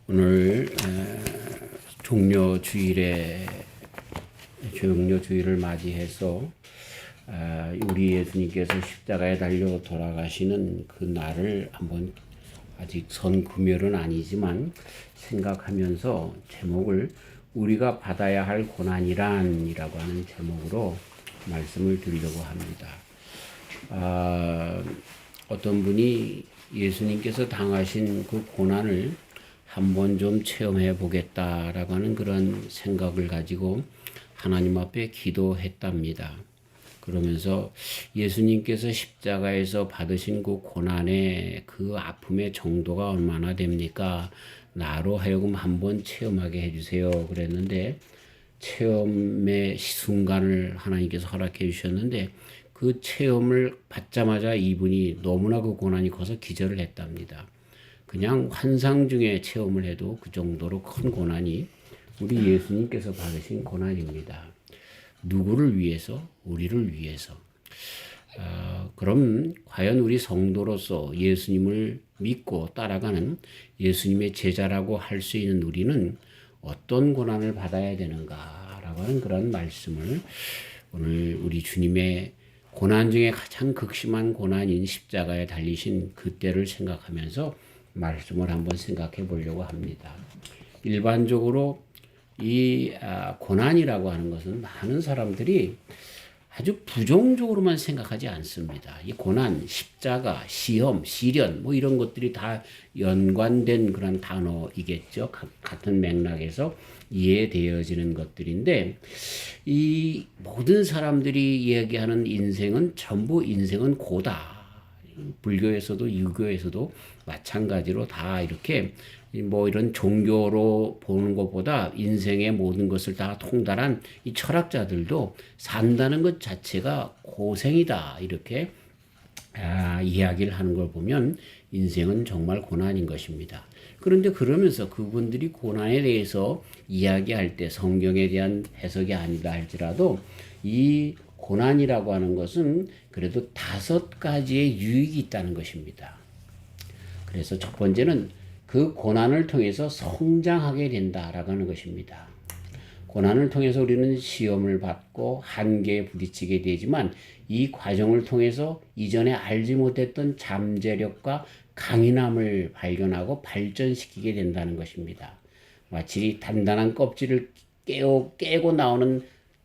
오늘 종료주일을 맞이해서 우리 예수님께서 십자가에 달려 돌아가시는 그 날을 한번 아직 선금요일은 아니지만 생각하면서 제목을 우리가 받아야 할 고난이란이라고 하는 제목으로 말씀을 드리려고 합니다. 어떤 분이 예수님께서 당하신 그 고난을 한번 좀 체험해 보겠다라고 하는 그런 생각을 가지고 하나님 앞에 기도했답니다. 그러면서 예수님께서 십자가에서 받으신 그 고난의 그 아픔의 정도가 얼마나 됩니까? 나로 하여금 한번 체험하게 해주세요. 그랬는데 체험의 순간을 하나님께서 허락해 주셨는데 그 체험을 받자마자 이분이 너무나 그 고난이 커서 기절을 했답니다. 그냥 환상 중에 체험을 해도 그 정도로 큰 고난이 우리 예수님께서 받으신 고난입니다. 누구를 위해서? 우리를 위해서. 그럼 과연 우리 성도로서 예수님을 믿고 따라가는 예수님의 제자라고 할 수 있는 우리는 어떤 고난을 받아야 되는가라고 하는 그런 말씀을 오늘 우리 주님의 고난 중에 가장 극심한 고난인 십자가에 달리신 그때를 생각하면서 말씀을 한번 생각해 보려고 합니다. 일반적으로 이 고난이라고 하는 것은 많은 사람들이 아주 부정적으로만 생각하지 않습니다. 이 고난, 십자가, 시험, 시련 뭐 이런 것들이 다 연관된 그런 단어이겠죠. 같은 맥락에서 이해되어지는 것들인데 이 모든 사람들이 이야기하는 인생은 전부 인생은 고다. 불교에서도 유교에서도 마찬가지로 다 이렇게 뭐 이런 종교로 보는 것보다 인생의 모든 것을 다 통달한 이 철학자들도 산다는 것 자체가 고생이다 이렇게 이야기를 하는 걸 보면 인생은 정말 고난인 것입니다. 그런데 그러면서 그분들이 고난에 대해서 이야기할 때 성경에 대한 해석이 아니다 할지라도 이 고난이라고 하는 것은 그래도 5가지의 유익이 있다는 것입니다. 그래서 첫 번째는 그 고난을 통해서 성장하게 된다라고 하는 것입니다. 고난을 통해서 우리는 시험을 받고 한계에 부딪히게 되지만 이 과정을 통해서 이전에 알지 못했던 잠재력과 강인함을 발견하고 발전시키게 된다는 것입니다. 마치 단단한 껍질을 깨고 나오는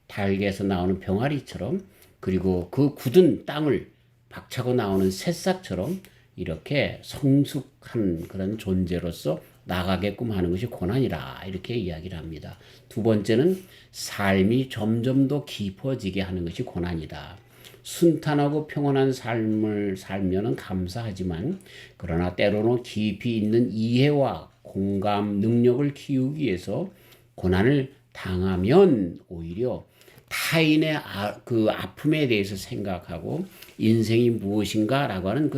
달개에서 나오는 병아리처럼 그리고 그 굳은 땅을 박차고 나오는 새싹처럼 이렇게 성숙한 그런 존재로서 나가게끔 하는 것이 고난이라 이렇게 이야기를 합니다. 두 번째는 삶이 점점 더 깊어지게 하는 것이 고난이다. 순탄하고 평온한 삶을 살면은 감사하지만 그러나 때로는 깊이 있는 이해와 공감 능력을 키우기 위해서 고난을 당하면 오히려 타인의 그 아픔에 대해서 생각하고 인생이 무엇인가라고 하는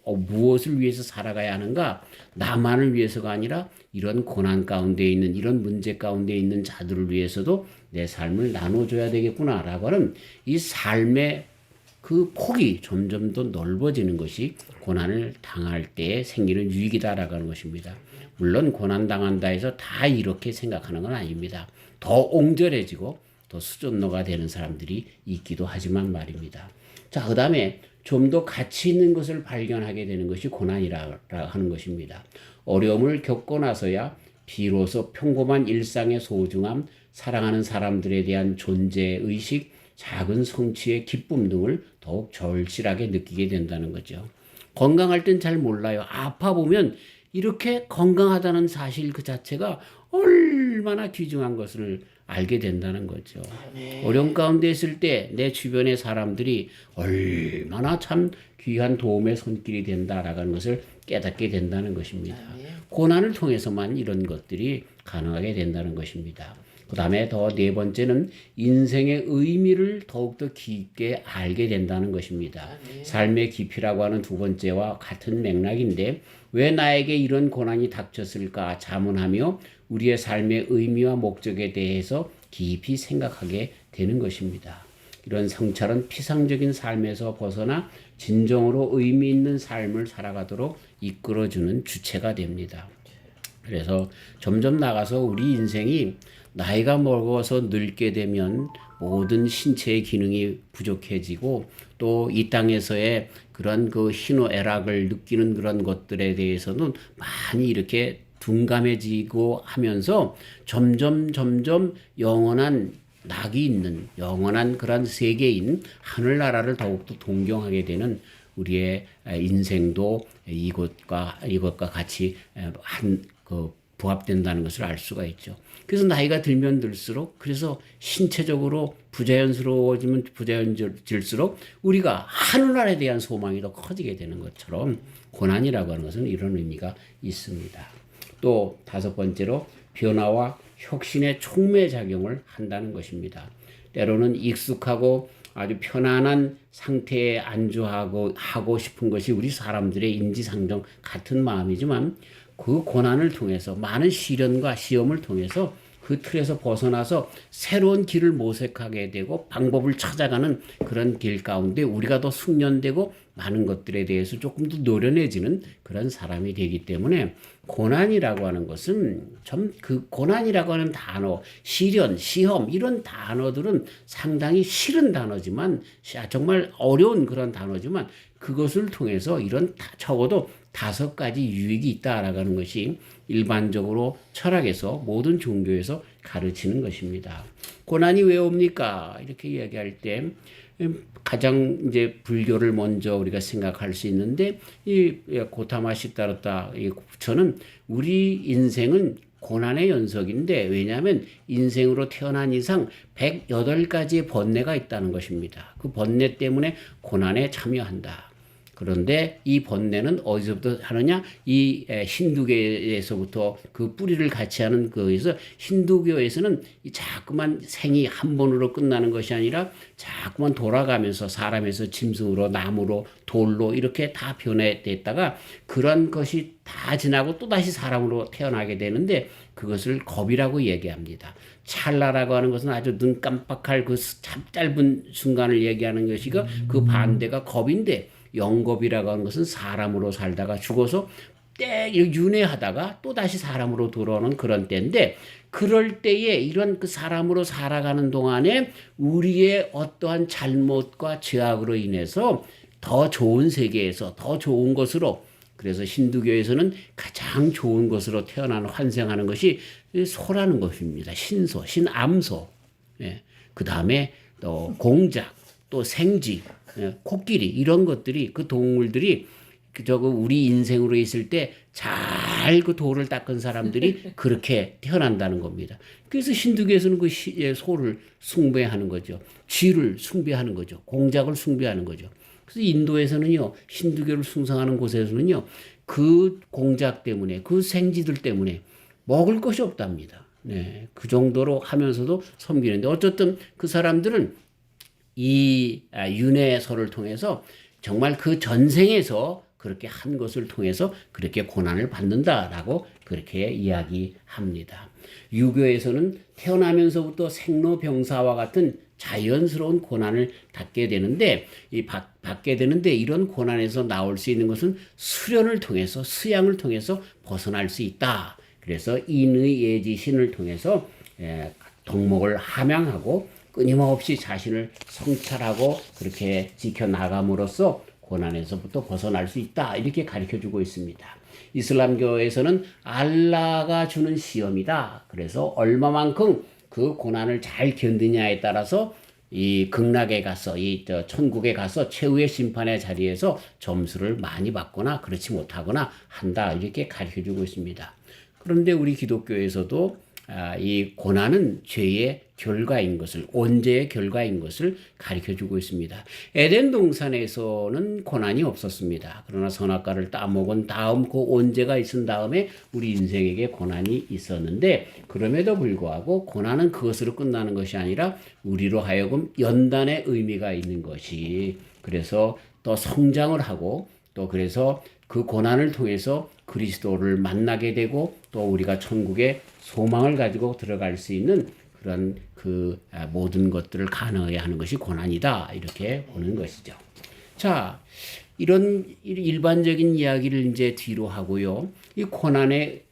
무엇을 위해서 살아가야 하는가 나만을 위해서가 아니라 이런 고난 가운데 있는 이런 문제 가운데 있는 자들을 위해서도 내 삶을 나눠줘야 되겠구나라고 하는 이 삶의 그 폭이 점점 더 넓어지는 것이 고난을 당할 때 생기는 유익이다라고 하는 것입니다. 물론 고난 당한다 해서 다 이렇게 생각하는 건 아닙니다. 더 옹졸해지고 더 수존노가 되는 사람들이 있기도 하지만 말입니다. 자, 그 다음에 좀 더 가치 있는 것을 발견하게 되는 것이 고난이라 하는 것입니다. 어려움을 겪고 나서야 비로소 평범한 일상의 소중함, 사랑하는 사람들에 대한 존재의식, 작은 성취의 기쁨 등을 더욱 절실하게 느끼게 된다는 거죠. 건강할 땐 잘 몰라요. 아파보면 이렇게 건강하다는 사실 그 자체가 얼마나 귀중한 것을 알게 된다는 거죠. 어려움 가운데 있을 때 내 주변의 사람들이 얼마나 참 귀한 도움의 손길이 된다라고 하는 것을 깨닫게 된다는 것입니다. 고난을 통해서만 이런 것들이 가능하게 된다는 것입니다. 그 다음에 더 네 번째는 인생의 의미를 더욱더 깊게 알게 된다는 것입니다. 삶의 깊이라고 하는 두 번째와 같은 맥락인데 왜 나에게 이런 고난이 닥쳤을까 자문하며 우리의 삶의 의미와 목적에 대해서 깊이 생각하게 되는 것입니다. 이런 성찰은 피상적인 삶에서 벗어나 진정으로 의미 있는 삶을 살아가도록 이끌어주는 주체가 됩니다. 그래서 점점 나가서 우리 인생이 나이가 먹어서 늙게 되면 모든 신체의 기능이 부족해지고 또 이 땅에서의 그런 그 희노애락을 느끼는 그런 것들에 대해서는 많이 이렇게 둔감해지고 하면서 점점 영원한 낙이 있는 영원한 그런 세계인 하늘나라를 더욱더 동경하게 되는 우리의 인생도 이것과 같이 부합된다는 것을 알 수가 있죠. 그래서 나이가 들면 들수록 그래서 신체적으로 부자연스러워지면 부자연질수록 우리가 하늘나라에 대한 소망이 더 커지게 되는 것처럼 고난이라고 하는 것은 이런 의미가 있습니다. 또 다섯 번째로 변화와 혁신의 촉매작용을 한다는 것입니다. 때로는 익숙하고 아주 편안한 상태에 안주하고 싶은 것이 우리 사람들의 인지상정 같은 마음이지만 그 고난을 통해서 많은 시련과 시험을 통해서 그 틀에서 벗어나서 새로운 길을 모색하게 되고 방법을 찾아가는 그런 길 가운데 우리가 더 숙련되고 많은 것들에 대해서 조금 더 노련해지는 그런 사람이 되기 때문에 고난이라고 하는 것은 그 고난이라고 하는 단어, 시련, 시험 이런 단어들은 상당히 싫은 단어지만 정말 어려운 그런 단어지만 그것을 통해서 이런 적어도 5가지 유익이 있다라고 하는 것이 일반적으로 철학에서 모든 종교에서 가르치는 것입니다. 고난이 왜 옵니까? 이렇게 이야기할 때 가장 이제 불교를 먼저 우리가 생각할 수 있는데 이 고타마 시다르타 이 부처는 우리 인생은 고난의 연속인데 왜냐하면 인생으로 태어난 이상 108가지의 번뇌가 있다는 것입니다. 그 번뇌 때문에 고난에 참여한다. 그런데 이 번뇌는 어디서부터 하느냐? 이 힌두교에서부터 그 뿌리를 같이 하는 거에서 힌두교에서는 자꾸만 생이 한 번으로 끝나는 것이 아니라 자꾸만 돌아가면서 사람에서 짐승으로 나무로 돌로 이렇게 다 변해됐다가 그런 것이 다 지나고 또다시 사람으로 태어나게 되는데 그것을 겁이라고 얘기합니다. 찰나라고 하는 것은 아주 눈 깜빡할 그 짧은 순간을 얘기하는 것이고 그 반대가 겁인데 영겁이라고 하는 것은 사람으로 살다가 죽어서 윤회하다가 또다시 사람으로 돌아오는 그런 때인데 그럴 때에 이런 그 사람으로 살아가는 동안에 우리의 어떠한 잘못과 죄악으로 인해서 더 좋은 세계에서 더 좋은 것으로 그래서 힌두교에서는 가장 좋은 것으로 태어나는 환생하는 것이 소라는 것입니다. 신소, 신암소. 예. 그 다음에 또 공작, 또 생쥐, 코끼리 이런 것들이 그 동물들이 우리 인생으로 있을 때 잘 그 도를 닦은 사람들이 그렇게 태어난다는 겁니다. 그래서 힌두교에서는 그 소를 숭배하는 거죠. 쥐를 숭배하는 거죠. 공작을 숭배하는 거죠. 그래서 인도에서는요, 힌두교를 숭상하는 곳에서는요, 그 공작 때문에, 그 생쥐들 때문에 먹을 것이 없답니다. 네, 그 정도로 하면서도 섬기는데 어쨌든 그 사람들은 이 윤회설을 통해서 정말 그 전생에서 그렇게 한 것을 통해서 그렇게 고난을 받는다라고 그렇게 이야기합니다. 유교에서는 태어나면서부터 생로병사와 같은 자연스러운 고난을 받게 되는데 이런 고난에서 나올 수 있는 것은 수련을 통해서 수양을 통해서 벗어날 수 있다. 그래서 인의예지신을 통해서 덕목을 함양하고 끊임없이 자신을 성찰하고 그렇게 지켜나감으로써 고난에서부터 벗어날 수 있다. 이렇게 가르쳐주고 있습니다. 이슬람교에서는 알라가 주는 시험이다. 그래서 얼마만큼 그 고난을 잘 견디냐에 따라서 이 극락에 가서 천국에 가서 최후의 심판의 자리에서 점수를 많이 받거나 그렇지 못하거나 한다. 이렇게 가르쳐주고 있습니다. 그런데 우리 기독교에서도 이 고난은 죄의 결과인 것을 온죄의 결과인 것을 가르쳐주고 있습니다. 에덴 동산에서는 고난이 없었습니다. 그러나 선악과를 따먹은 다음 그 온죄가 있은 다음에 우리 인생에게 고난이 있었는데 그럼에도 불구하고 고난은 그것으로 끝나는 것이 아니라 우리로 하여금 연단의 의미가 있는 것이 그래서 또 성장을 하고 또 그래서 그 고난을 통해서 그리스도를 만나게 되고 또 우리가 천국에 소망을 가지고 들어갈 수 있는 그런 그 모든 것들을 가능하게 하는 것이 고난이다. 이렇게 보는 것이죠. 자, 이런 일반적인 이야기를 이제 뒤로 하고요. 이 고난의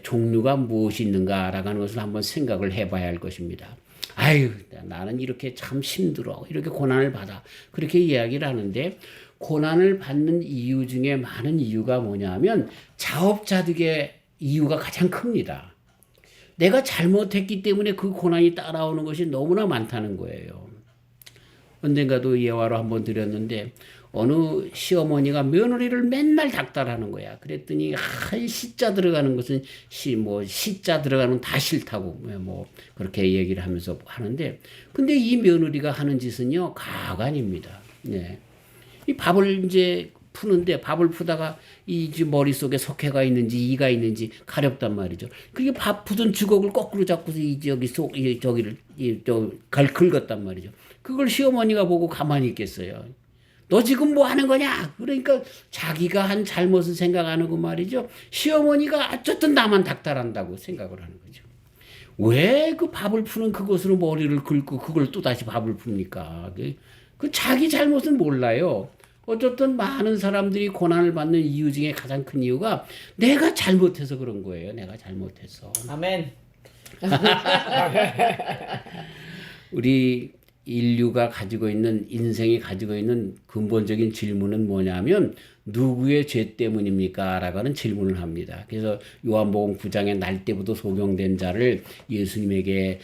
종류가 무엇이 있는가라고 하는 것을 한번 생각을 해봐야 할 것입니다. 아유, 나는 이렇게 참 힘들어. 이렇게 고난을 받아. 그렇게 이야기를 하는데 고난을 받는 이유 중에 많은 이유가 뭐냐면 자업자득의 이유가 가장 큽니다. 내가 잘못했기 때문에 그 고난이 따라오는 것이 너무나 많다는 거예요. 언젠가도 예화로 한번 드렸는데 어느 시어머니가 며느리를 맨날 닥달하는 거야. 그랬더니 한 시자 들어가는 것은 시자 들어가는 다 싫다고 뭐 그렇게 얘기를 하면서 하는데 근데 이 며느리가 하는 짓은요 가관입니다. 네. 이 밥을 이제 푸는데 밥을 푸다가 이 머릿속에 석회가 있는지 이가 있는지 가렵단 말이죠. 그게 밥 푸던 주걱을 거꾸로 잡고서 저기를 긁었단 말이죠. 그걸 시어머니가 보고 가만히 있겠어요. 너 지금 뭐 하는 거냐? 그러니까 자기가 한 잘못을 생각하는 말이죠. 시어머니가 어쨌든 나만 닥달한다고 생각을 하는 거죠. 왜 그 밥을 푸는 그것으로 머리를 긁고 그걸 또 다시 밥을 풉니까? 그 자기 잘못은 몰라요. 어쨌든 많은 사람들이 고난을 받는 이유 중에 가장 큰 이유가 내가 잘못해서 그런 거예요. 내가 잘못해서. 아멘. 우리 인류가 가지고 있는 인생이 가지고 있는 근본적인 질문은 뭐냐면 누구의 죄 때문입니까? 라고 하는 질문을 합니다. 그래서 요한복음 9장에 날 때부터 소경된 자를 예수님에게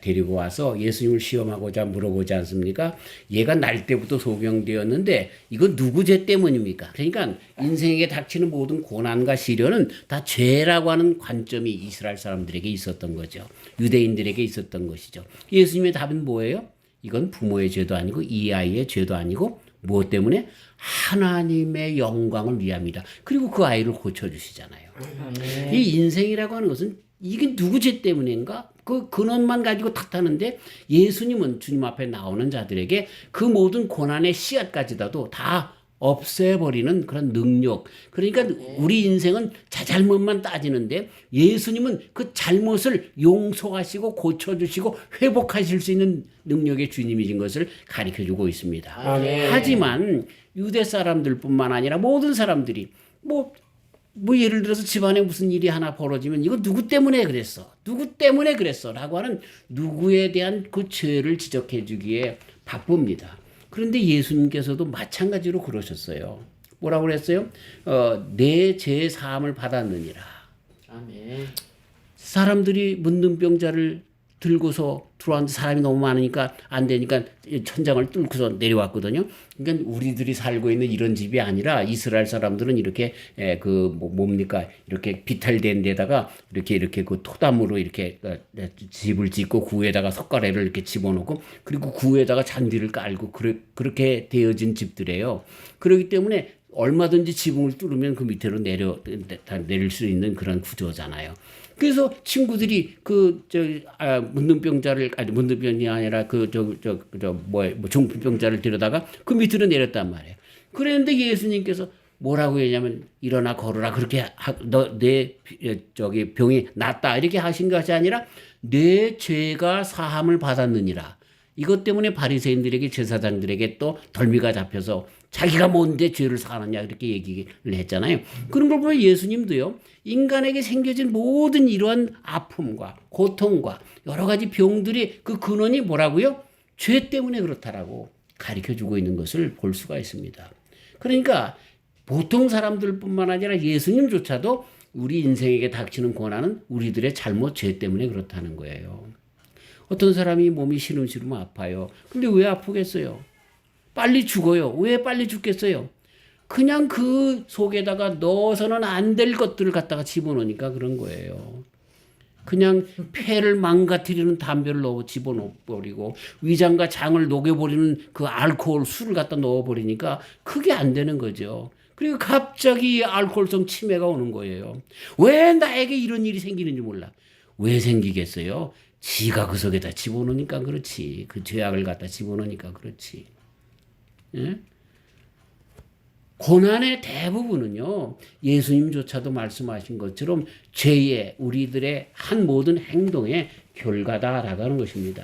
데리고 와서 예수님을 시험하고자 물어보지 않습니까? 얘가 날 때부터 소경되었는데 이거 누구 죄 때문입니까? 그러니까 인생에게 닥치는 모든 고난과 시련은 다 죄라고 하는 관점이 이스라엘 사람들에게 있었던 거죠. 유대인들에게 있었던 것이죠. 예수님의 답은 뭐예요? 이건 부모의 죄도 아니고 이 아이의 죄도 아니고 무엇 때문에? 하나님의 영광을 위함이다. 그리고 그 아이를 고쳐주시잖아요. 이 인생이라고 하는 것은 이게 누구 죄 때문인가? 그 근원만 가지고 탓하는데 예수님은 주님 앞에 나오는 자들에게 그 모든 고난의 씨앗까지도 다 없애버리는 그런 능력. 그러니까 우리 인생은 자잘못만 따지는데 예수님은 그 잘못을 용서하시고 고쳐주시고 회복하실 수 있는 능력의 주님이신 것을 가르쳐주고 있습니다. 아멘. 하지만 유대 사람들뿐만 아니라 모든 사람들이 뭐 예를 들어서 집안에 무슨 일이 하나 벌어지면 이거 누구 때문에 그랬어? 누구 때문에 그랬어? 라고 하는 누구에 대한 그 죄를 지적해 주기에 바쁩니다. 그런데 예수님께서도 마찬가지로 그러셨어요. 뭐라고 그랬어요? 내 죄 사함을 받았느니라. 아멘. 사람들이 문둥병자를 들고서 들어왔는데 사람이 너무 많으니까 안 되니까 천장을 뚫고서 내려왔거든요. 그러니까 우리들이 살고 있는 이런 집이 아니라 이스라엘 사람들은 이렇게 뭡니까 이렇게 비탈된 데다가 이렇게 그 토담으로 이렇게 집을 짓고 그 위에다가 석가래를 이렇게 집어넣고 그리고 그 위에다가 잔디를 깔고 그렇게 되어진 집들이에요. 그렇기 때문에 얼마든지 지붕을 뚫으면 그 밑으로 내릴 수 있는 그런 구조잖아요. 그래서 친구들이 문둥병이 아니라 중풍병자를 데려다가 그 밑으로 내렸단 말이에요. 그랬는데 예수님께서 뭐라고 했냐면 일어나 걸어라 그렇게 내 병이 낫다 이렇게 하신 것이 아니라 내 죄가 사함을 받았느니라. 이것 때문에 바리새인들에게 제사장들에게 또 덜미가 잡혀서 자기가 뭔데 죄를 사느냐 이렇게 얘기를 했잖아요. 그런 걸 보면 예수님도요. 인간에게 생겨진 모든 이러한 아픔과 고통과 여러 가지 병들이 그 근원이 뭐라고요? 죄 때문에 그렇다라고 가르쳐주고 있는 것을 볼 수가 있습니다. 그러니까 보통 사람들뿐만 아니라 예수님조차도 우리 인생에게 닥치는 고난은 우리들의 잘못 죄 때문에 그렇다는 거예요. 어떤 사람이 몸이 시름시름 아파요. 근데 왜 아프겠어요? 빨리 죽어요. 왜 빨리 죽겠어요? 그냥 그 속에다가 넣어서는 안 될 것들을 갖다가 집어넣으니까 그런 거예요. 그냥 폐를 망가뜨리는 담배를 집어넣어버리고 위장과 장을 녹여버리는 그 알코올 술을 갖다 넣어버리니까 그게 안 되는 거죠. 그리고 갑자기 알코올성 치매가 오는 거예요. 왜 나에게 이런 일이 생기는지 몰라. 왜 생기겠어요? 지가 그 속에다 집어넣으니까 그렇지. 그 죄악을 갖다 집어넣으니까 그렇지. 예? 고난의 대부분은요, 예수님조차도 말씀하신 것처럼 죄의 우리들의 한 모든 행동의 결과다라고 하는 것입니다.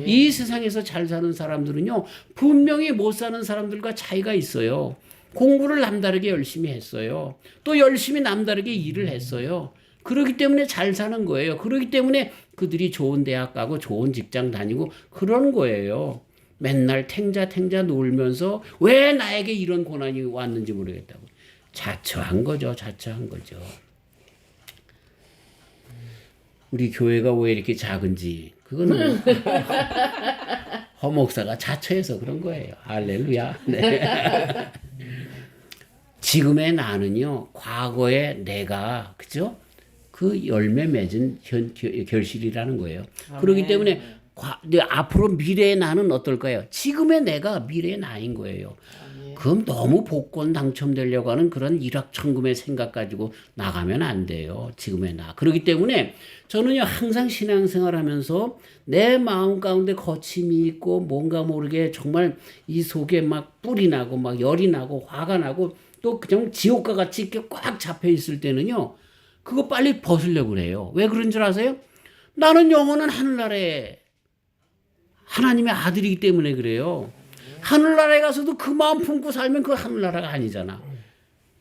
이 세상에서 잘 사는 사람들은요, 분명히 못 사는 사람들과 차이가 있어요. 공부를 남다르게 열심히 했어요. 또 열심히 남다르게 일을 했어요. 그렇기 때문에 잘 사는 거예요. 그렇기 때문에 그들이 좋은 대학 가고 좋은 직장 다니고 그런 거예요. 맨날 탱자 놀면서 왜 나에게 이런 고난이 왔는지 모르겠다고. 자처한 거죠. 자처한 거죠. 우리 교회가 왜 이렇게 작은지 그거는 허 목사가 자처해서 그런 거예요. 할렐루야. 네. 지금의 나는요, 과거의 내가, 그죠? 그 열매 맺은 결실이라는 거예요. 그렇기 때문에 앞으로 미래의 나는 어떨까요? 지금의 내가 미래의 나인 거예요. 그럼 너무 복권 당첨되려고 하는 그런 일확천금의 생각 가지고 나가면 안 돼요. 지금의 나. 그렇기 때문에 저는요, 항상 신앙생활 하면서 내 마음 가운데 거침이 있고 뭔가 모르게 정말 이 속에 막 뿔이 나고 막 열이 나고 화가 나고 또 그냥 지옥과 같이 이렇게 꽉 잡혀 있을 때는요, 그거 빨리 벗으려고 그래요. 왜 그런 줄 아세요? 나는 영원한 하늘나라에 하나님의 아들이기 때문에 그래요. 하늘나라에 가서도 그 마음 품고 살면 그 하늘나라가 아니잖아.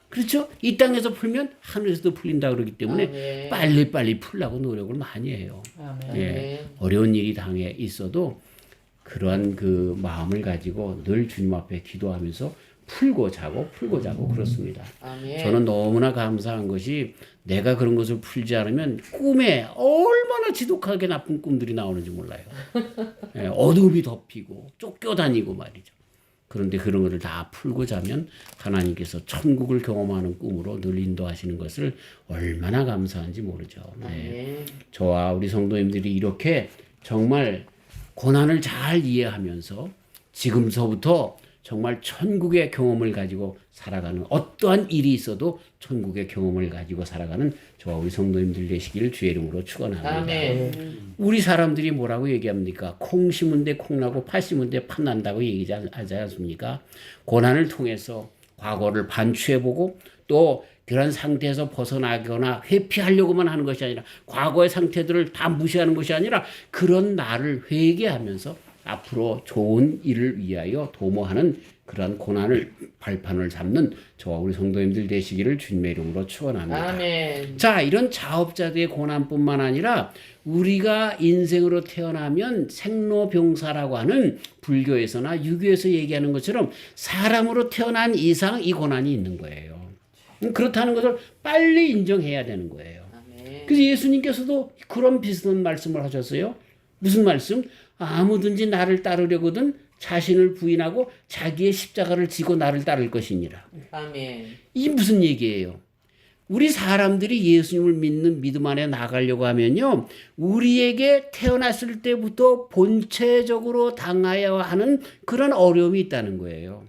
그렇죠? 이 땅에서 풀면 하늘에서도 풀린다 그러기 때문에 빨리 풀려고 노력을 많이 해요. 예, 어려운 일이 당해 있어도 그러한 그 마음을 가지고 늘 주님 앞에 기도하면서 풀고 자고 그렇습니다. 저는 너무나 감사한 것이 내가 그런 것을 풀지 않으면 꿈에 얼마나 지독하게 나쁜 꿈들이 나오는지 몰라요. 예, 어둠이 덮이고 쫓겨다니고 말이죠. 그런데 그런 것을 다 풀고 자면 하나님께서 천국을 경험하는 꿈으로 늘 인도하시는 것을 얼마나 감사한지 모르죠. 네. 저와 우리 성도님들이 이렇게 정말 고난을 잘 이해하면서 지금서부터 정말 천국의 경험을 가지고 살아가는, 어떠한 일이 있어도 천국의 경험을 가지고 살아가는 저와 우리 성도님들 되시기를 주의 이름으로 축원합니다. 우리 사람들이 뭐라고 얘기합니까? 콩 심은 데 콩 나고 팥 심은 데 팥 난다고 얘기하지 않습니까? 고난을 통해서 과거를 반추해보고 또 그런 상태에서 벗어나거나 회피하려고만 하는 것이 아니라 과거의 상태들을 다 무시하는 것이 아니라 그런 나를 회개하면서 앞으로 좋은 일을 위하여 도모하는 그러한 고난을 발판을 잡는 저와 우리 성도님들 되시기를 주님의 이름으로 축원합니다. 아멘. 자, 이런 자업자들의 고난뿐만 아니라 우리가 인생으로 태어나면 생로병사라고 하는 불교에서나 유교에서 얘기하는 것처럼 사람으로 태어난 이상 이 고난이 있는 거예요. 그렇다는 것을 빨리 인정해야 되는 거예요. 그래서 예수님께서도 그런 비슷한 말씀을 하셨어요. 무슨 말씀? 아무든지 나를 따르려거든 자신을 부인하고 자기의 십자가를 지고 나를 따를 것이니라. 아멘. 이게 무슨 얘기예요? 우리 사람들이 예수님을 믿는 믿음 안에 나가려고 하면요, 우리에게 태어났을 때부터 본체적으로 당하여야 하는 그런 어려움이 있다는 거예요.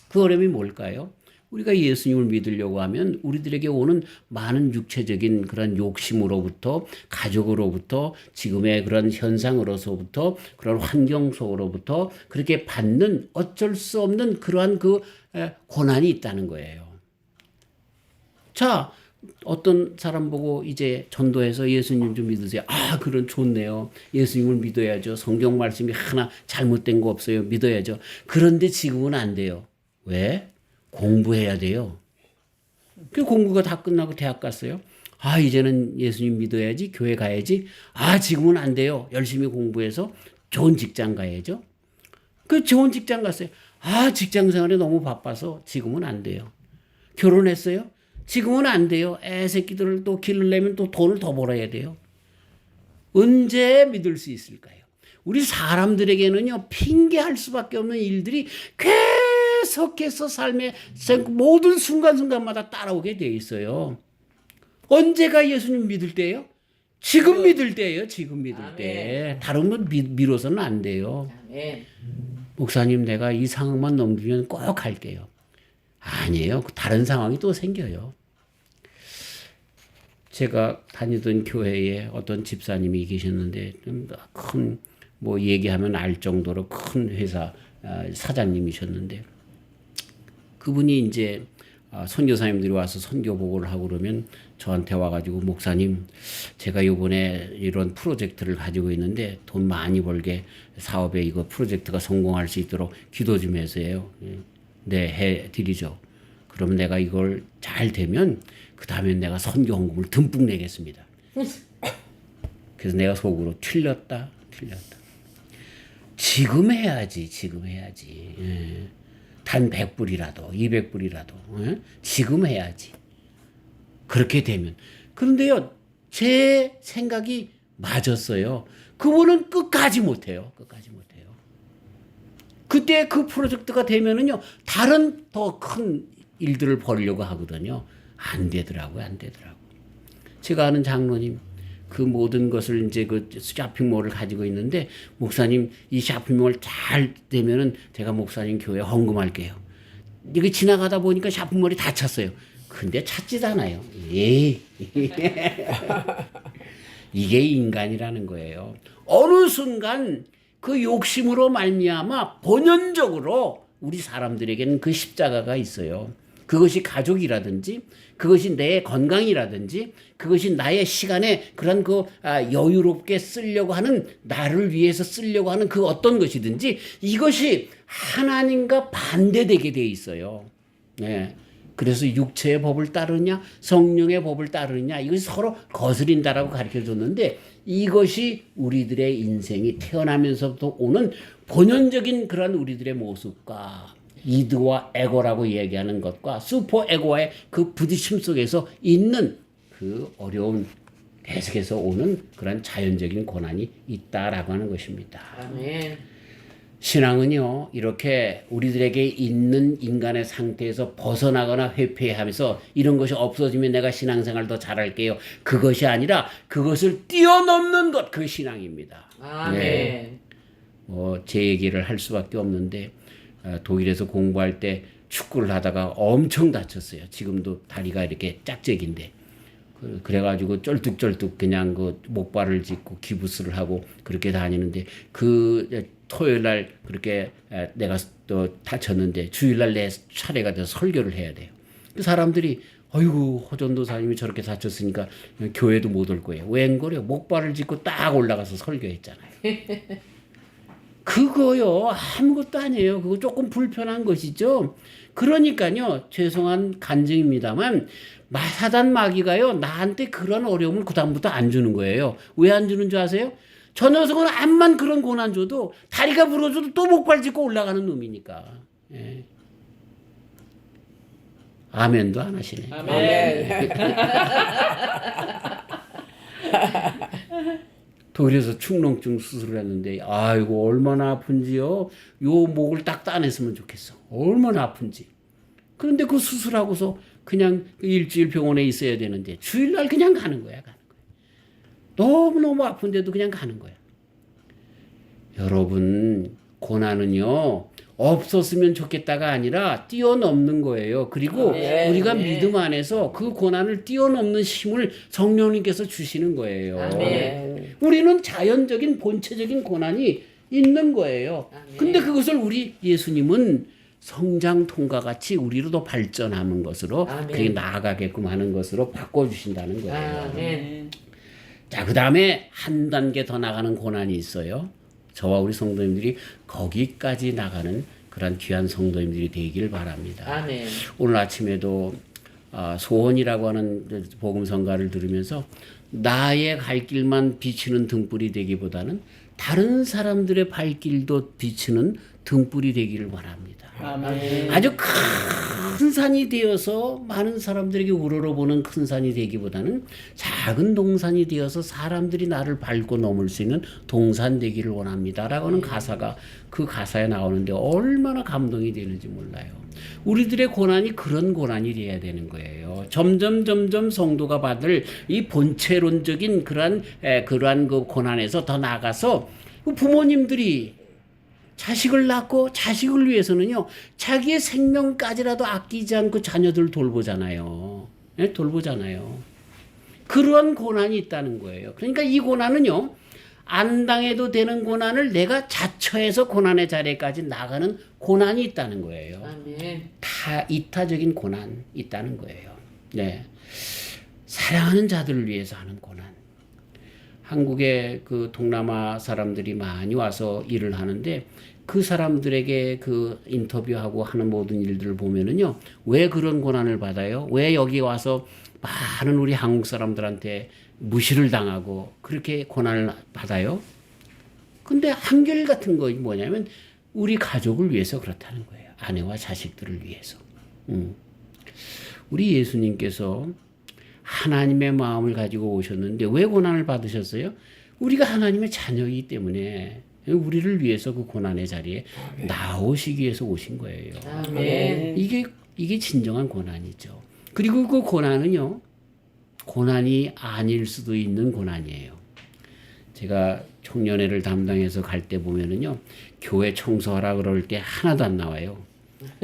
그 어려움이 뭘까요? 우리가 예수님을 믿으려고 하면 우리들에게 오는 많은 육체적인 그런 욕심으로부터, 가족으로부터, 지금의 그런 현상으로서부터, 그런 환경 속으로부터 그렇게 받는 어쩔 수 없는 그러한 그 고난이 있다는 거예요. 자, 어떤 사람 보고 이제 전도해서 예수님 좀 믿으세요. 아, 그런 좋네요. 예수님을 믿어야죠. 성경 말씀이 하나 잘못된 거 없어요. 믿어야죠. 그런데 지금은 안 돼요. 왜? 공부해야 돼요. 그 공부가 다 끝나고 대학 갔어요. 아, 이제는 예수님 믿어야지. 교회 가야지. 아, 지금은 안 돼요. 열심히 공부해서 좋은 직장 가야죠. 그 좋은 직장 갔어요. 아, 직장 생활이 너무 바빠서 지금은 안 돼요. 결혼했어요? 지금은 안 돼요. 애 새끼들을 또 기르려면 또 돈을 더 벌어야 돼요. 언제 믿을 수 있을까요? 우리 사람들에게는요, 핑계할 수밖에 없는 일들이 계속해서 삶의 모든 순간순간마다 따라오게 돼 있어요. 언제가 예수님 믿을 때예요? 지금 믿을 때예요. 지금 믿을 때. 다른 건 미뤄서는 안 돼요. 목사님, 내가 이 상황만 넘기면 꼭 할게요. 아니에요. 다른 상황이 또 생겨요. 제가 다니던 교회에 어떤 집사님이 계셨는데 큰 뭐 얘기하면 알 정도로 큰 회사 사장님이셨는데 그분이 이제 선교사님들이 와서 선교 보고를 하고 그러면 저한테 와가지고 목사님, 제가 이번에 이런 프로젝트를 가지고 있는데 돈 많이 벌게 사업에 이거 프로젝트가 성공할 수 있도록 기도 좀 해서요. 네, 해드리죠. 그럼 내가 이걸 잘 되면 그 그 다음에 내가 선교 헌금을 듬뿍 내겠습니다. 그래서 내가 속으로 틀렸다. 지금 해야지. 예. 단 100불이라도 200불이라도 예? 지금 해야지. 그렇게 되면. 그런데요, 제 생각이 맞았어요. 그분은 끝까지 못해요. 그때 그 프로젝트가 되면은요, 다른 더 큰 일들을 벌려고 하거든요. 안 되더라고요. 제가 아는 장로님, 그 모든 것을 이제 그 쇼핑몰을 가지고 있는데, 목사님, 이 쇼핑몰 잘 되면은 제가 목사님 교회 헌금할게요. 이게 지나가다 보니까 쇼핑몰이 다 찼어요. 근데 찾지도 않아요. 에이. 이게 인간이라는 거예요. 어느 순간 그 욕심으로 말미암아 본연적으로 우리 사람들에게는 그 십자가가 있어요. 그것이 가족이라든지, 그것이 내 건강이라든지, 그것이 나의 시간에 그런 여유롭게 쓰려고 하는, 나를 위해서 쓰려고 하는 그 어떤 것이든지, 이것이 하나님과 반대되게 돼 있어요. 네. 그래서 육체의 법을 따르느냐, 성령의 법을 따르느냐, 이것이 서로 거스린다라고 가르쳐 줬는데, 이것이 우리들의 인생이 태어나면서부터 오는 본연적인 그런 우리들의 모습과 이드와 에고라고 얘기하는 것과 슈퍼 에고와의 그 부딪힘 속에서 있는 그 어려운, 계속해서 오는 그런 자연적인 고난이 있다라고 하는 것입니다. 아멘. 신앙은요, 이렇게 우리들에게 있는 인간의 상태에서 벗어나거나 회피하면서 이런 것이 없어지면 내가 신앙생활 더 잘할게요. 그것이 아니라 그것을 뛰어넘는 것, 그 신앙입니다. 아멘. 네. 제 얘기를 할 수밖에 없는데, 독일에서 공부할 때 축구를 하다가 엄청 다쳤어요. 지금도 다리가 이렇게 짝짝인데. 그래가지고 쩔뚝쩔뚝 그냥 그 목발을 짚고 기부스를 하고 그렇게 다니는데, 그 토요일날 그렇게 내가 또 다쳤는데 주일날 내 차례가 돼서 설교를 해야 돼요. 그 사람들이 어이구, 호전도사님이 저렇게 다쳤으니까 교회도 못 올 거예요. 웬걸요? 목발을 짚고 딱 올라가서 설교했잖아요. 그거요, 아무것도 아니에요. 그거 조금 불편한 것이죠. 그러니까요, 죄송한 간증입니다만, 사단 마귀가요, 나한테 그런 어려움을 그다음부터 안 주는 거예요. 왜 안 주는 줄 아세요? 저 녀석은 암만 그런 고난 줘도, 다리가 부러져도 또 목발 짚고 올라가는 놈이니까. 예. 아멘도 안 하시네. 아멘. 독일에서 축농증 수술을 했는데, 아이고, 얼마나 아픈지요. 요 목을 딱 따냈으면 좋겠어. 얼마나 아픈지. 그런데 그 수술하고서 그냥 일주일 병원에 있어야 되는데, 주일날 그냥 가는 거야. 너무너무 아픈데도 그냥 가는 거야. 여러분, 고난은요, 없었으면 좋겠다가 아니라 뛰어넘는 거예요. 그리고 우리가 믿음 안에서 그 고난을 뛰어넘는 힘을 성령님께서 주시는 거예요. 아멘. 우리는 자연적인 본체적인 고난이 있는 거예요. 아멘. 근데 그것을 우리 예수님은 성장통과 같이 우리로 더 발전하는 것으로, 아멘. 그게 나아가게끔 하는 것으로 바꿔주신다는 거예요. 아멘. 자, 그 다음에 한 단계 더 나가는 고난이 있어요. 저와 우리 성도님들이 거기까지 나가는 그런 귀한 성도님들이 되기를 바랍니다. 아멘. 오늘 아침에도 소원이라고 하는 복음성가를 들으면서 나의 갈 길만 비치는 등불이 되기보다는 다른 사람들의 발길도 비치는 등불이 되기를 바랍니다. 아멘. 아주 큰 산이 되어서 많은 사람들에게 우러러보는 큰 산이 되기보다는 작은 동산이 되어서 사람들이 나를 밟고 넘을 수 있는 동산 되기를 원합니다라고 하는 가사가 그 가사에 나오는데 얼마나 감동이 되는지 몰라요. 우리들의 고난이 그런 고난이 돼야 되는 거예요. 점점 성도가 받을 이 본체론적인 그러한 그 고난에서 더 나아가서 부모님들이 자식을 낳고 자식을 위해서는요, 자기의 생명까지라도 아끼지 않고 자녀들 돌보잖아요. 네? 돌보잖아요. 그러한 고난이 있다는 거예요. 그러니까 이 고난은요, 안 당해도 되는 고난을 내가 자처해서 고난의 자리까지 나가는 고난이 있다는 거예요. 아멘. 다 이타적인 고난 있다는 거예요. 네. 사랑하는 자들을 위해서 하는 고난. 한국에 그 동남아 사람들이 많이 와서 일을 하는데, 그 사람들에게 그 인터뷰하고 하는 모든 일들을 보면은요, 왜 그런 고난을 받아요? 왜 여기 와서 많은 우리 한국 사람들한테 무시를 당하고 그렇게 고난을 받아요. 근데 한결같은 거 뭐냐면 우리 가족을 위해서 그렇다는 거예요. 아내와 자식들을 위해서. 우리 예수님께서 하나님의 마음을 가지고 오셨는데 왜 고난을 받으셨어요? 우리가 하나님의 자녀이기 때문에 우리를 위해서 그 고난의 자리에 나오시기 위해서 오신 거예요. 아멘. 이게 진정한 고난이죠. 그리고 그 고난은요, 고난이 아닐 수도 있는 고난이에요. 제가 청년회를 담당해서 갈 때 보면은요, 교회 청소하라 그럴 때 하나도 안 나와요.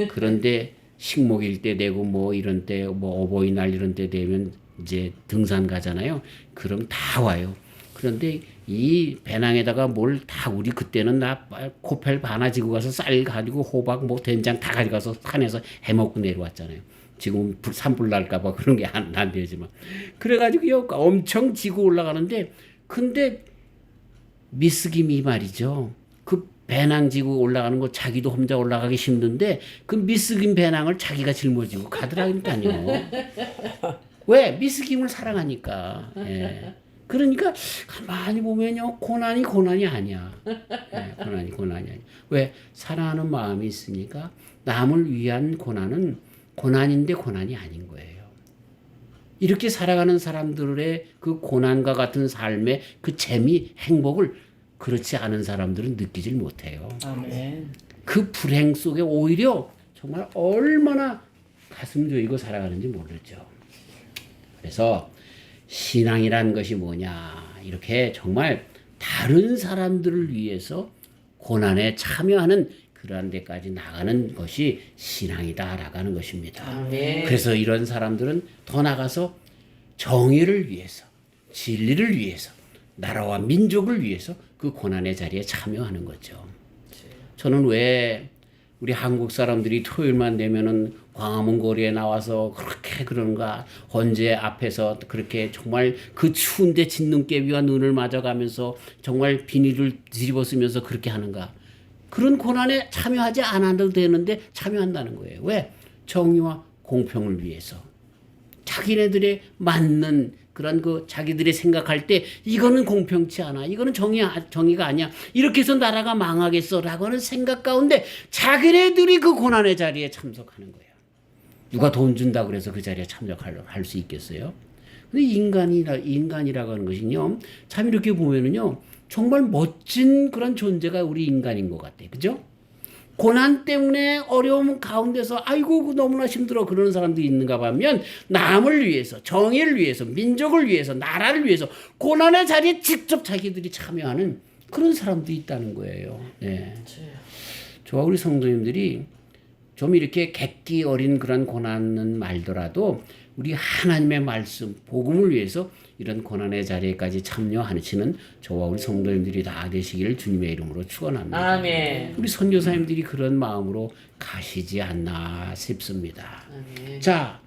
그런데 식목일 때 되고 뭐 이런 때, 뭐 어버이날 이런 때 되면 이제 등산 가잖아요. 그럼 다 와요. 그런데 이 배낭에다가 뭘 다 우리 그때는 나 코펠 하나 지고 가서 쌀 가지고 호박 뭐 된장 다 가져가서 산에서 해먹고 내려왔잖아요. 지금 산불 날까봐 그런 게 안 되지만 그래가지고요 엄청 지고 올라가는데 근데 미스김이 말이죠. 그 배낭 지고 올라가는 거 자기도 혼자 올라가기 힘든데 그 미스김 배낭을 자기가 짊어지고 가더라니까요. 왜? 미스김을 사랑하니까. 예. 그러니까 가만히 보면요 고난이 아니야. 예, 고난이 아니야. 왜? 사랑하는 마음이 있으니까 남을 위한 고난은 고난인데 고난이 아닌 거예요. 이렇게 살아가는 사람들의 그 고난과 같은 삶의 그 재미, 행복을 그렇지 않은 사람들은 느끼질 못해요. 아멘. 그 불행 속에 오히려 정말 얼마나 가슴 조이고 살아가는지 모르죠. 그래서 신앙이란 것이 뭐냐 이렇게 정말 다른 사람들을 위해서 고난에 참여하는 그러한 데까지 나가는 것이 신앙이다라고 하는 것입니다. 아멘. 그래서 이런 사람들은 더 나가서 정의를 위해서 진리를 위해서 나라와 민족을 위해서 그 고난의 자리에 참여하는 거죠. 저는 왜 우리 한국 사람들이 토요일만 되면은 광화문 거리에 나와서 그렇게 그런가 헌재 앞에서 그렇게 정말 그 추운데 진눈깨비와 눈을 맞아가면서 정말 비닐을 뒤집어 쓰면서 그렇게 하는가. 그런 고난에 참여하지 않아도 되는데 참여한다는 거예요. 왜? 정의와 공평을 위해서. 자기네들의 맞는 그런 그 자기들이 생각할 때 이거는 공평치 않아. 이거는 정의가 아니야. 이렇게 해서 나라가 망하겠어라고 하는 생각 가운데 자기네들이 그 고난의 자리에 참석하는 거예요. 누가 돈 준다 그래서 그 자리에 참석할 수 있겠어요? 근데 인간이라고 하는 것은요. 참 이렇게 보면은요. 정말 멋진 그런 존재가 우리 인간인 것 같아요. 그죠? 고난 때문에 어려움 가운데서 아이고 너무나 힘들어 그러는 사람들이 있는가 하면 남을 위해서 정의를 위해서 민족을 위해서 나라를 위해서 고난의 자리에 직접 자기들이 참여하는 그런 사람들이 있다는 거예요. 네. 저와 우리 성도님들이 좀 이렇게 객기 어린 그런 고난은 말더라도 우리 하나님의 말씀 복음을 위해서 이런 고난의 자리에까지 참여하시는 저와 우리 성도님들이 다 되시기를 주님의 이름으로 축원합니다. 아멘. 우리 선교사님들이 그런 마음으로 가시지 않나 싶습니다. 아멘. 자,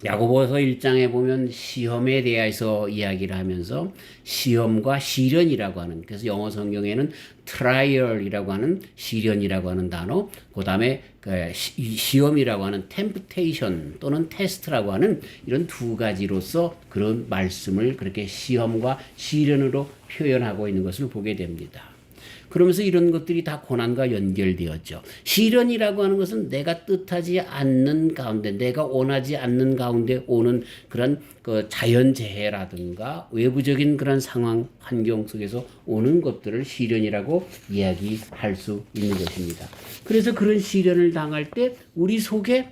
야고보서 1장에 보면 시험에 대해서 이야기를 하면서 시험과 시련이라고 하는, 그래서 영어 성경에는 trial이라고 하는 시련이라고 하는 단어, 그 다음에 시험이라고 하는 temptation 또는 test라고 하는 이런 두 가지로서 그런 말씀을 그렇게 시험과 시련으로 표현하고 있는 것을 보게 됩니다. 그러면서 이런 것들이 다 고난과 연결되었죠. 시련이라고 하는 것은 내가 뜻하지 않는 가운데, 내가 원하지 않는 가운데 오는 그런 그 자연재해라든가 외부적인 그런 상황, 환경 속에서 오는 것들을 시련이라고 이야기할 수 있는 것입니다. 그래서 그런 시련을 당할 때 우리 속에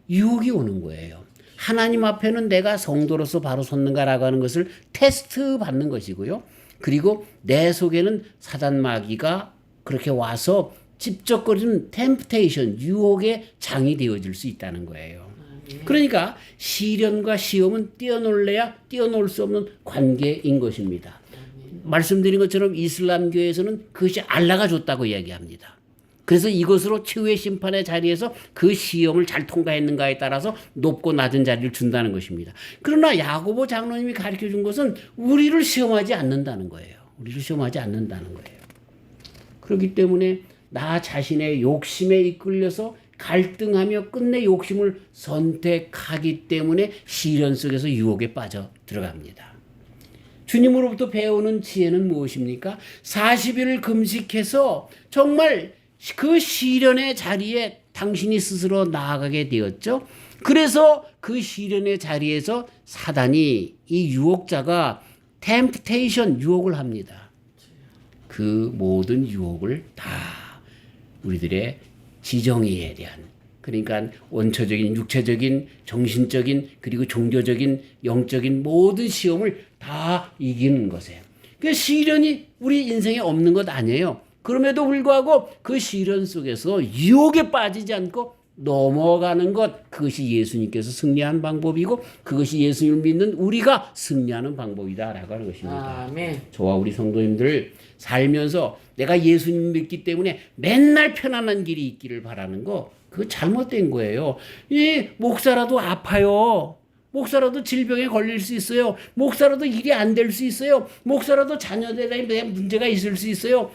유혹이 오는 거예요. 하나님 앞에는 내가 성도로서 바로 섰는가라고 하는 것을 테스트 받는 것이고요. 그리고 내 속에는 사단 마귀가 그렇게 와서 찝쩍거리는 템프테이션, 유혹의 장이 되어질 수 있다는 거예요. 그러니까 시련과 시험은 뛰어놀 수 없는 관계인 것입니다. 말씀드린 것처럼 이슬람교에서는 그것이 알라가 줬다고 이야기합니다. 그래서 이것으로 최후의 심판의 자리에서 그 시험을 잘 통과했는가에 따라서 높고 낮은 자리를 준다는 것입니다. 그러나 야고보 장로님이 가르쳐준 것은 우리를 시험하지 않는다는 거예요. 우리를 시험하지 않는다는 거예요. 그렇기 때문에 나 자신의 욕심에 이끌려서 갈등하며 끝내 욕심을 선택하기 때문에 시련 속에서 유혹에 빠져 들어갑니다. 주님으로부터 배우는 지혜는 무엇입니까? 40일을 금식해서 정말 그 시련의 자리에 당신이 스스로 나아가게 되었죠. 그래서 그 시련의 자리에서 사단이 이 유혹자가 템프테이션 유혹을 합니다. 그 모든 유혹을 다 우리들의 지정의에 대한, 그러니까 원초적인 육체적인 정신적인 그리고 종교적인 영적인 모든 시험을 다 이기는 것이에요. 그 시련이 우리 인생에 없는 것 아니에요. 그럼에도 불구하고 그 시련 속에서 유혹에 빠지지 않고 넘어가는 것, 그것이 예수님께서 승리한 방법이고 그것이 예수님을 믿는 우리가 승리하는 방법이다라고 하는 것입니다. 아멘. 저와 우리 성도님들 살면서 내가 예수님 믿기 때문에 맨날 편안한 길이 있기를 바라는 거, 그거 잘못된 거예요. 이 목사라도 아파요. 목사라도 질병에 걸릴 수 있어요. 목사라도 일이 안 될 수 있어요. 목사라도 자녀들에 문제가 있을 수 있어요.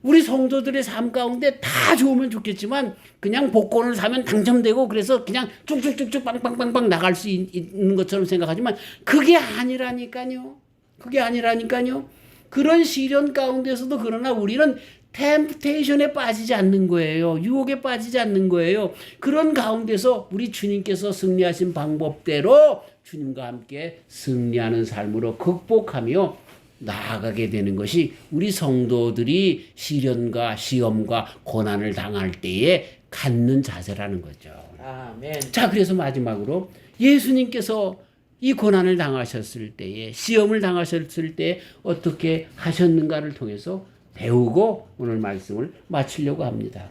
우리 성도들의 삶 가운데 다 좋으면 좋겠지만 그냥 복권을 사면 당첨되고 그래서 그냥 쭉쭉쭉쭉 빵빵빵빵 나갈 수 있는 것처럼 생각하지만 그게 아니라니까요. 그게 아니라니까요. 그런 시련 가운데서도 그러나 우리는 템프테이션에 빠지지 않는 거예요. 유혹에 빠지지 않는 거예요. 그런 가운데서 우리 주님께서 승리하신 방법대로 주님과 함께 승리하는 삶으로 극복하며 나아가게 되는 것이 우리 성도들이 시련과 시험과 고난을 당할 때에 갖는 자세라는 거죠. 아멘. 자, 그래서 마지막으로 예수님께서 이 고난을 당하셨을 때에, 시험을 당하셨을 때에 어떻게 하셨는가를 통해서 배우고 오늘 말씀을 마치려고 합니다.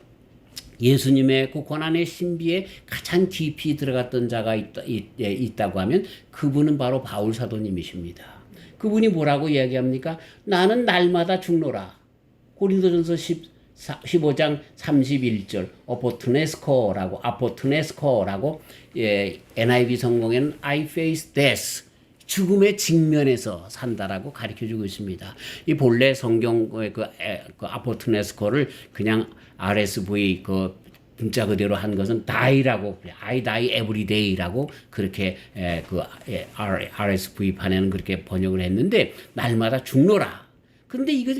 예수님의 그 고난의 신비에 가장 깊이 들어갔던 자가 있다고 하면 그분은 바로 바울 사도님이십니다. 그분이 뭐라고 이야기합니까? 나는 날마다 죽노라. 고린도전서 15장 31절 아포트네스코라고 NIV 성경에는 I face death, 죽음의 직면에서 산다라고 가르쳐주고 있습니다. 이 본래 성경의 그 아포트네스코를 그냥 RSV 문자 그대로 한 것은 die라고, I die every day라고 그렇게 RSV 판에는 그렇게 번역을 했는데 날마다 죽노라. 그런데 이거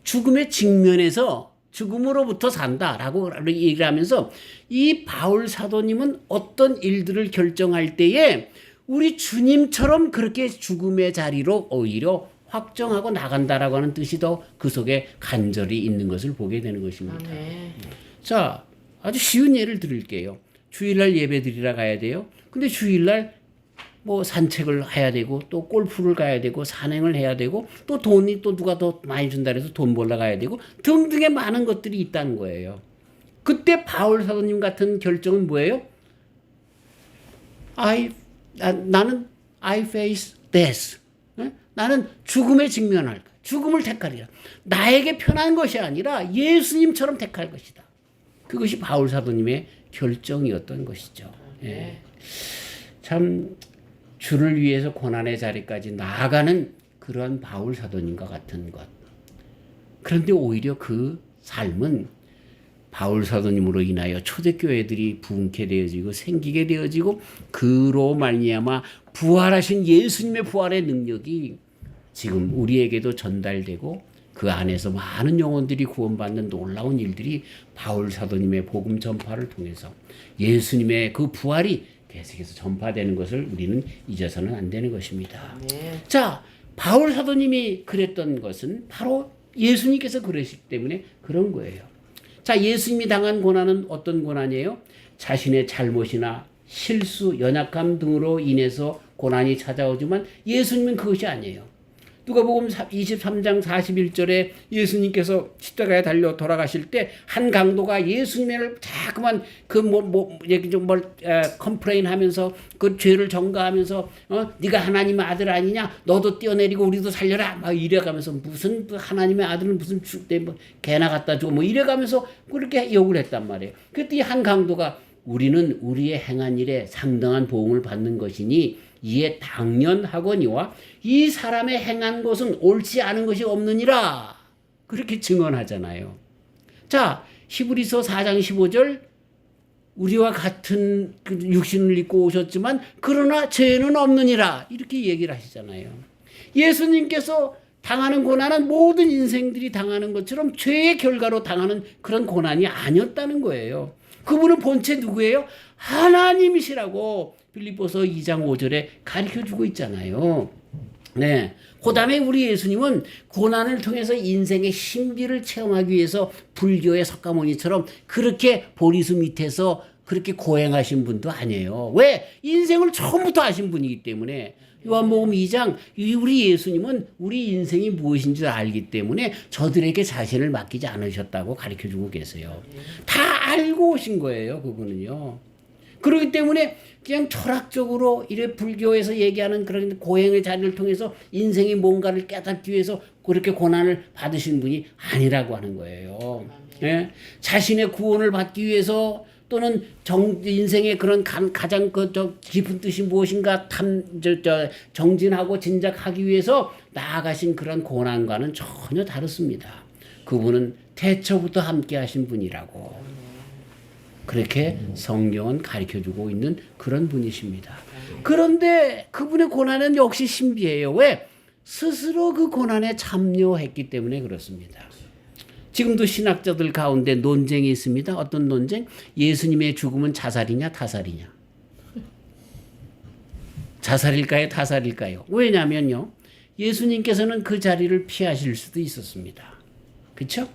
죽음의 직면에서 죽음으로부터 산다라고 얘기를 하면서 이 바울 사도님은 어떤 일들을 결정할 때에 우리 주님처럼 그렇게 죽음의 자리로 오히려 확정하고 나간다라고 하는 뜻이 더 그 속에 간절히 있는 것을 보게 되는 것입니다. 아멘. 자, 아주 쉬운 예를 드릴게요. 주일날 예배 드리러 가야 돼요. 근데 주일날 뭐 산책을 해야 되고 또 골프를 가야 되고 산행을 해야 되고 또 돈이 또 누가 더 많이 준다 해서 돈 벌러 가야 되고 등등의 많은 것들이 있다는 거예요. 그때 바울 사도님 같은 결정은 뭐예요? 나는 I face death. 나는 죽음에 직면할 거야. 죽음을 택하리라. 나에게 편한 것이 아니라 예수님처럼 택할 것이다. 그것이 바울 사도님의 결정이었던 것이죠. 예. 참 주를 위해서 고난의 자리까지 나아가는 그러한 바울 사도님과 같은 것. 그런데 오히려 그 삶은 바울 사도님으로 인하여 초대교회들이 부흥케 되어지고 생기게 되어지고 그로 말미암아 부활하신 예수님의 부활의 능력이 지금 우리에게도 전달되고 그 안에서 많은 영혼들이 구원받는 놀라운 일들이 바울 사도님의 복음 전파를 통해서 예수님의 그 부활이 계속해서 전파되는 것을 우리는 잊어서는 안 되는 것입니다. 네. 자, 바울 사도님이 그랬던 것은 바로 예수님께서 그러시기 때문에 그런 거예요. 자, 예수님이 당한 고난은 어떤 고난이에요? 자신의 잘못이나 실수, 연약함 등으로 인해서 고난이 찾아오지만 예수님은 그것이 아니에요. 누가복음 23장 41절에 예수님께서 십자가에 달려 돌아가실 때 한 강도가 예수님을 자꾸만 컴플레인 하면서 그 죄를 전가하면서 네가 하나님의 아들 아니냐? 너도 뛰어내리고 우리도 살려라. 막 이래가면서 무슨 하나님의 아들은 무슨 개나 갖다 주고 뭐 이래가면서 그렇게 욕을 했단 말이에요. 그때 이 한 강도가 우리는 우리의 행한 일에 상당한 보응을 받는 것이니 이에 당연하거니와 이 사람의 행한 것은 옳지 않은 것이 없느니라. 그렇게 증언하잖아요. 자, 히브리서 4장 15절 우리와 같은 그 육신을 입고 오셨지만 그러나 죄는 없느니라 이렇게 얘기를 하시잖아요. 예수님께서 당하는 고난은 모든 인생들이 당하는 것처럼 죄의 결과로 당하는 그런 고난이 아니었다는 거예요. 그분은 본체 누구예요? 하나님이시라고 빌립보서 2장 5절에 가르쳐주고 있잖아요. 네. 그 다음에 우리 예수님은 고난을 통해서 인생의 신비를 체험하기 위해서 불교의 석가모니처럼 그렇게 보리수 밑에서 그렇게 고행하신 분도 아니에요. 왜? 인생을 처음부터 아신 분이기 때문에. 요한복음 2장 우리 예수님은 우리 인생이 무엇인지 알기 때문에 저들에게 자신을 맡기지 않으셨다고 가르쳐주고 계세요. 다 알고 오신 거예요. 그분은요. 그렇기 때문에 그냥 철학적으로 이래 불교에서 얘기하는 그런 고행의 자리를 통해서 인생이 뭔가를 깨닫기 위해서 그렇게 고난을 받으신 분이 아니라고 하는 거예요. 예? 자신의 구원을 받기 위해서 또는 인생의 그런 가장 깊은 뜻이 무엇인가 정진하고 진작하기 위해서 나아가신 그런 고난과는 전혀 다릅니다. 그분은 태초부터 함께 하신 분이라고 그렇게 성경은 가르쳐주고 있는 그런 분이십니다. 그런데 그분의 고난은 역시 신비해요. 왜? 스스로 그 고난에 참여했기 때문에 그렇습니다. 지금도 신학자들 가운데 논쟁이 있습니다. 어떤 논쟁? 예수님의 죽음은 자살이냐 타살이냐. 자살일까요 타살일까요? 왜냐면요. 예수님께서는 그 자리를 피하실 수도 있었습니다. 그렇죠?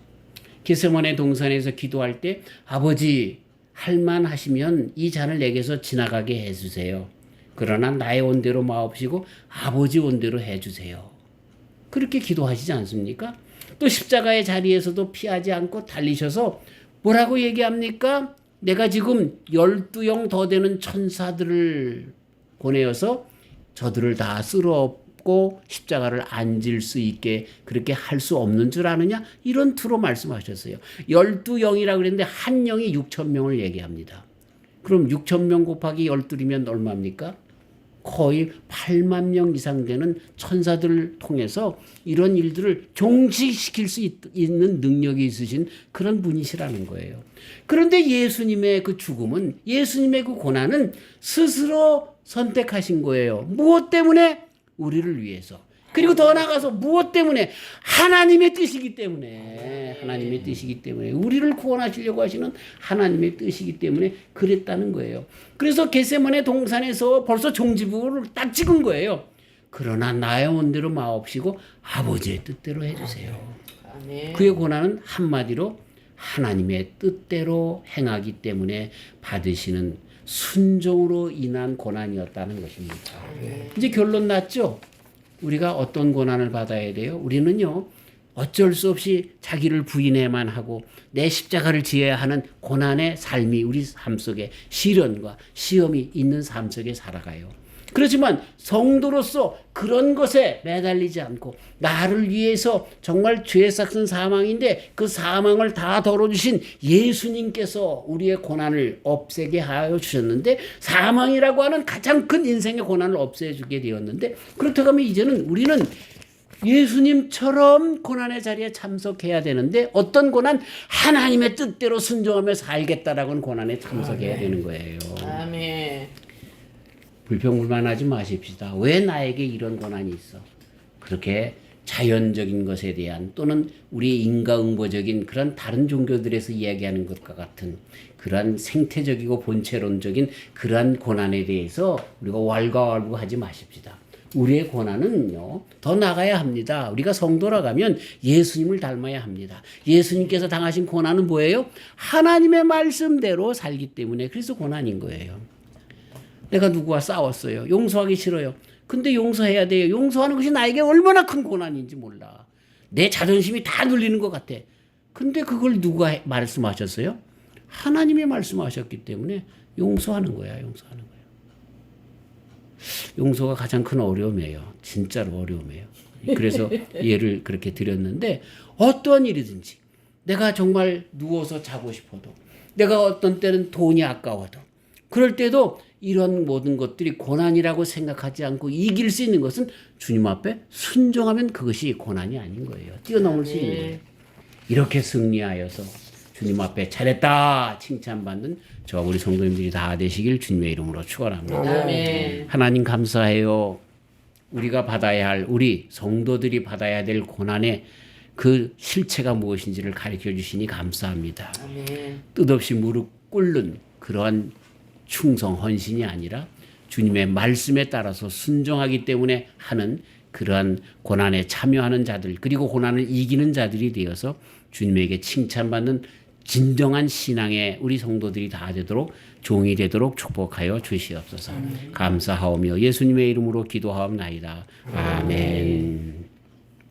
겟세마네 동산에서 기도할 때 아버지 할만하시면 이 잔을 내게서 지나가게 해주세요. 그러나 나의 원대로 마옵시고 아버지 원대로 해주세요. 그렇게 기도하시지 않습니까? 또 십자가의 자리에서도 피하지 않고 달리셔서 뭐라고 얘기합니까? 내가 지금 12영 더 되는 천사들을 보내어서 저들을 다 쓸어엎고 십자가를 앉을 수 있게 그렇게 할 수 없는 줄 아느냐? 이런 투로 말씀하셨어요. 12영이라고 그랬는데 한 영이 6,000명을 얘기합니다. 그럼 6,000명 곱하기 12이면 얼마입니까? 거의 8만 명 이상 되는 천사들을 통해서 이런 일들을 종식시킬 수 있는 능력이 있으신 그런 분이시라는 거예요. 그런데 예수님의 그 죽음은, 예수님의 그 고난은 스스로 선택하신 거예요. 무엇 때문에? 우리를 위해서. 그리고 더 나아가서 무엇 때문에? 하나님의 뜻이기 때문에. 하나님의 뜻이기 때문에. 우리를 구원하시려고 하시는 하나님의 뜻이기 때문에 그랬다는 거예요. 그래서 겟세마네 동산에서 벌써 종지부를 딱 찍은 거예요. 그러나 나의 원대로 마옵시고 아버지의 뜻대로 해주세요. 그의 고난은 한마디로 하나님의 뜻대로 행하기 때문에 받으시는 순종으로 인한 고난이었다는 것입니다. 이제 결론 났죠? 우리가 어떤 고난을 받아야 돼요? 우리는요, 어쩔 수 없이 자기를 부인해야만 하고 내 십자가를 지어야 하는 고난의 삶이 우리 삶 속에 시련과 시험이 있는 삶 속에 살아가요. 그렇지만 성도로서 그런 것에 매달리지 않고 나를 위해서 정말 죄 삭은 사망인데 그 사망을 다 덜어주신 예수님께서 우리의 고난을 없애게 하여 주셨는데 사망이라고 하는 가장 큰 인생의 고난을 없애주게 되었는데 그렇다고 하면 이제는 우리는 예수님처럼 고난의 자리에 참석해야 되는데 어떤 고난? 하나님의 뜻대로 순종하며 살겠다라고 하는 고난에 참석해야 되는 거예요. 아멘. 불평불만하지 마십시다. 왜 나에게 이런 고난이 있어? 그렇게 자연적인 것에 대한 또는 우리 인과응보적인 그런 다른 종교들에서 이야기하는 것과 같은 그러한 생태적이고 본체론적인 그러한 고난에 대해서 우리가 왈가왈부하지 마십시다. 우리의 고난은요 더 나가야 합니다. 우리가 성도라가면 예수님을 닮아야 합니다. 예수님께서 당하신 고난은 뭐예요? 하나님의 말씀대로 살기 때문에 그래서 고난인 거예요. 내가 누구와 싸웠어요. 용서하기 싫어요. 근데 용서해야 돼요. 용서하는 것이 나에게 얼마나 큰 고난인지 몰라. 내 자존심이 다 눌리는 것 같아. 근데 그걸 누가 말씀하셨어요? 하나님이 말씀하셨기 때문에 용서하는 거야. 용서하는 거야. 용서가 가장 큰 어려움이에요. 진짜로 어려움이에요. 그래서 예를 그렇게 드렸는데 어떠한 일이든지 내가 정말 누워서 자고 싶어도 내가 어떤 때는 돈이 아까워도 그럴 때도 이런 모든 것들이 고난이라고 생각하지 않고 이길 수 있는 것은 주님 앞에 순종하면 그것이 고난이 아닌 거예요. 뛰어넘을 수 있는 거예요. 이렇게 승리하여서 주님 앞에 잘했다 칭찬받는 저와 우리 성도님들이 다 되시길 주님의 이름으로 축원합니다. 아멘. 하나님 감사해요. 우리가 받아야 할 우리 성도들이 받아야 될 고난의 그 실체가 무엇인지를 가르쳐 주시니 감사합니다. 아멘. 뜻없이 무릎 꿇는 그러한 충성 헌신이 아니라 주님의 말씀에 따라서 순종하기 때문에 하는 그러한 고난에 참여하는 자들 그리고 고난을 이기는 자들이 되어서 주님에게 칭찬받는 진정한 신앙의 우리 성도들이 다 되도록 종이 되도록 축복하여 주시옵소서. 감사하오며 예수님의 이름으로 기도하옵나이다. 아멘.